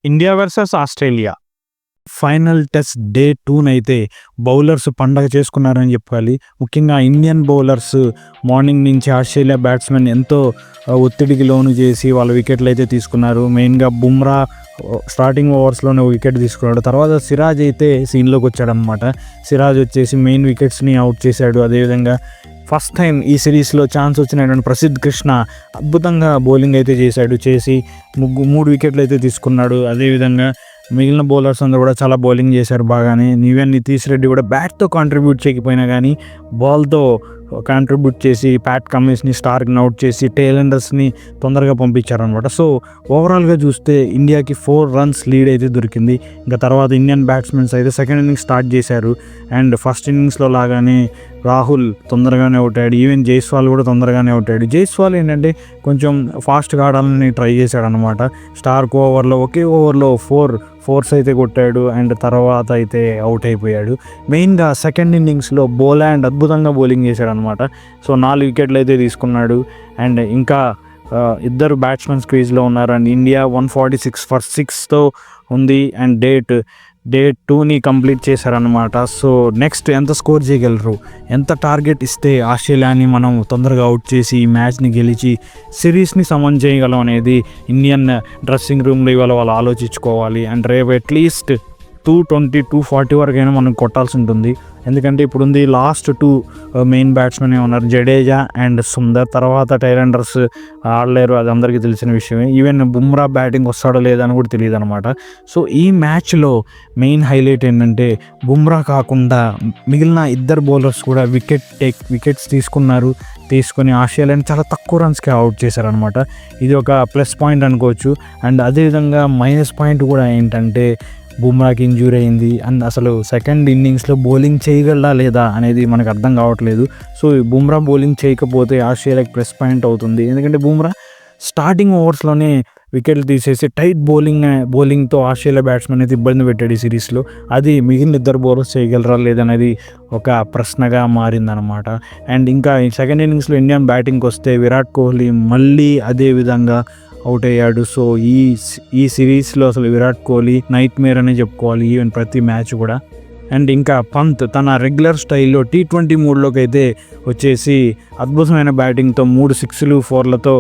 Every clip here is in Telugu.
India versus Australia final test day 2 bowlers పండగ చేసుకున్నారని చెప్పాలి. ముఖ్యంగా ఇండియన్ బౌలర్స్ మార్నింగ్ నుంచి ఆస్ట్రేలియా బ్యాట్స్మెన్ ఎంతో ఒత్తిడికి లోను చేసి వాళ్ళ వికెట్లు అయితే తీసుకున్నారు. మెయిన్గా బుమ్రా స్టార్టింగ్ ఓవర్స్లోనే వికెట్ తీసుకున్నాడు. తర్వాత సిరాజ్ అయితే సీన్లోకి వచ్చాడనమాట. సిరాజ్ వచ్చేసి మెయిన్ వికెట్స్ని అవుట్ చేశాడు. అదేవిధంగా ఫస్ట్ టైం ఈ సిరీస్లో ఛాన్స్ వచ్చినటువంటి ప్రసిద్ధ్ కృష్ణ అద్భుతంగా బౌలింగ్ అయితే చేసి 3 వికెట్లు అయితే తీసుకున్నాడు. అదేవిధంగా మిగిలిన బౌలర్స్ అందరూ కూడా చాలా బౌలింగ్ చేశారు బాగానే. ఈవెన్ నితీష్ రెడ్డి కూడా బ్యాట్తో కాంట్రిబ్యూట్ చేయకపోయినా కానీ బాల్తో కాంట్రిబ్యూట్ చేసి ప్యాట్ కమిన్స్ని స్టార్క్ని అవుట్ చేసి టైలెండర్స్ని తొందరగా పంపించారనమాట. సో ఓవరాల్గా చూస్తే ఇండియాకి 4 runs లీడ్ అయితే దొరికింది. ఇంకా తర్వాత ఇండియన్ బ్యాట్స్మెన్స్ అయితే సెకండ్ ఇన్నింగ్స్ స్టార్ట్ చేశారు. అండ్ ఫస్ట్ ఇన్నింగ్స్లో లాగానే రాహుల్ తొందరగానే అవుట్ అయ్యాడు. ఈవెన్ జైస్వాల్ కూడా తొందరగానే అవుట్ అయ్యాడు. జైస్వాల్ ఏంటంటే కొంచెం ఫాస్ట్గా ఆడాలని ట్రై చేశాడు అనమాట. స్టార్క్ ఒకే ఓవర్లో 4 fours అయితే కొట్టాడు. అండ్ తర్వాత అయితే అవుట్ అయిపోయాడు. మెయిన్గా సెకండ్ ఇన్నింగ్స్లో బోలాండ్ అద్భుతంగా బౌలింగ్ చేశాడు అనమాట. సో 4 వికెట్లు అయితే తీసుకున్నాడు. అండ్ ఇంకా ఇద్దరు బ్యాట్స్మెన్ స్క్రీజ్లో ఉన్నారు. అండ్ ఇండియా 146 for 6తో ఉంది. అండ్ డే 2ని కంప్లీట్ చేశారనమాట. సో నెక్స్ట్ ఎంత స్కోర్ చేయగలరు, ఎంత టార్గెట్ ఇస్తే ఆస్ట్రేలియాని మనం తొందరగా అవుట్ చేసి ఈ మ్యాచ్ని గెలిచి సిరీస్ని సమన్ చేయగలం అనేది ఇండియన్ డ్రెస్సింగ్ రూమ్లో ఇవాళ వాళ్ళు ఆలోచించుకోవాలి. అండ్ రేపు అట్లీస్ట్ 220, 240 వరకైనా మనం కొట్టాల్సి ఉంటుంది. ఎందుకంటే ఇప్పుడు ఉంది లాస్ట్ 2 మెయిన్ బ్యాట్స్మెన్ ఉన్నారు, జడేజా అండ్ సుందర్. తర్వాత టైలెండర్స్ ఆడలేరు, అది అందరికీ తెలిసిన విషయమే. ఈవెన్ బుమ్రా బ్యాటింగ్ వస్తాడో లేదని కూడా తెలియదు అనమాట. సో ఈ మ్యాచ్లో మెయిన్ హైలైట్ ఏంటంటే బుమ్రా కాకుండా మిగిలిన ఇద్దరు బౌలర్స్ కూడా వికెట్స్ తీసుకొని ఆస్ట్రేలియాని చాలా తక్కువ రన్స్కి అవుట్ చేశారనమాట. ఇది ఒక ప్లస్ పాయింట్ అనుకోవచ్చు. అండ్ అదేవిధంగా మైనస్ పాయింట్ కూడా ఏంటంటే బుమ్రాకి ఇంజ్యూరీ అయింది. అండ్ అసలు సెకండ్ ఇన్నింగ్స్లో బౌలింగ్ చేయగలరా లేదా అనేది మనకు అర్థం కావట్లేదు. సో బుమ్రా బౌలింగ్ చేయకపోతే ఆస్ట్రేలియాకి ప్లస్ పాయింట్ అవుతుంది. ఎందుకంటే బుమ్రా స్టార్టింగ్ ఓవర్స్లోనే వికెట్లు తీసేసి టైట్ బౌలింగ్తో ఆస్ట్రేలియా బ్యాట్స్మెన్ అయితే ఇబ్బంది పెట్టాడు ఈ సిరీస్లో. అది మిగిలిన ఇద్దరు బౌలర్స్ చేయగలరా లేదనేది ఒక ప్రశ్నగా మారిందనమాట. అండ్ ఇంకా సెకండ్ ఇన్నింగ్స్లో ఇండియన్ బ్యాటింగ్కి వస్తే విరాట్ కోహ్లీ మళ్ళీ అదే విధంగా అవుట్ అయ్యాడు. సో ఈ సిరీస్లో అసలు విరాట్ కోహ్లీ నైట్ మేర్ అనే చెప్పుకోవాలి ఈవెన్ ప్రతి మ్యాచ్ కూడా. అండ్ ఇంకా పంత్ తన రెగ్యులర్ స్టైల్లో T20 మూడ్లోకి అయితే వచ్చేసి అద్భుతమైన బ్యాటింగ్తో 3 6లు 4లతో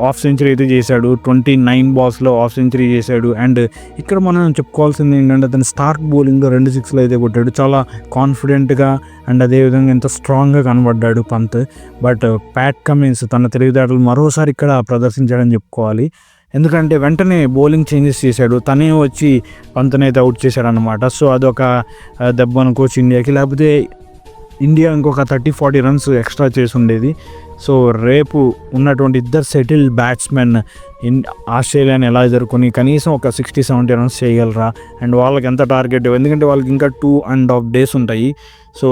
హాఫ్ సెంచరీ అయితే చేశాడు. 29 balls హాఫ్ సెంచరీ చేశాడు. అండ్ ఇక్కడ మనం చెప్పుకోవాల్సింది ఏంటంటే అతను స్టార్క్ బౌలింగ్లో 2 6లు అయితే కొట్టాడు. చాలా కాన్ఫిడెంట్గా అండ్ అదేవిధంగా ఎంతో స్ట్రాంగ్గా కనబడ్డాడు పంత్. బట్ ప్యాట్ కమిన్స్ తన తెలివితేటలు మరోసారి ఇక్కడ ప్రదర్శించాడని చెప్పుకోవాలి. ఎందుకంటే వెంటనే బౌలింగ్ చేంజెస్ చేశాడు, తనే వచ్చి పంతనైతే అవుట్ చేశాడు అనమాట. సో అదొక దెబ్బ అనుకోవచ్చు ఇండియాకి. లేకపోతే ఇండియా ఇంకొక 30-40 runs ఎక్స్ట్రా చేసి ఉండేది. సో రేపు ఉన్నటువంటి ఇద్దరు సెటిల్ బ్యాట్స్మెన్ ఆస్ట్రేలియాని ఎలా ఎదుర్కొని కనీసం ఒక 60-70 runs చేయగలరా, అండ్ వాళ్ళకి ఎంత టార్గెట్, ఎందుకంటే వాళ్ళకి ఇంకా 2.5 days ఉంటాయి. సో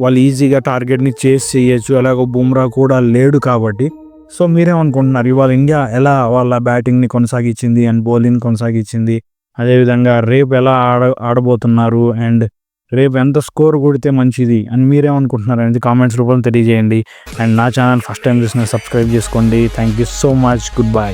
వాళ్ళు ఈజీగా టార్గెట్ని చేయొచ్చు. అలాగో బుమ్రా కూడా లేడు కాబట్టి. సో మీరేమనుకుంటున్నారు, ఇవాళ ఇండియా ఎలా వాళ్ళ బ్యాటింగ్ని కొనసాగించింది అండ్ బౌలింగ్ కొనసాగించింది, అదేవిధంగా రేపు ఎలా ఆడబోతున్నారు, అండ్ రేపు ఎంత స్కోర్ కొడితే మంచిది అని మీరేమనుకుంటున్నారు అనేది కామెంట్స్ రూపంలో తెలియజేయండి. అండ్ నా ఛానల్ ఫస్ట్ టైం చూసిన సబ్స్క్రైబ్ చేసుకోండి. Thank you so much. Good bye.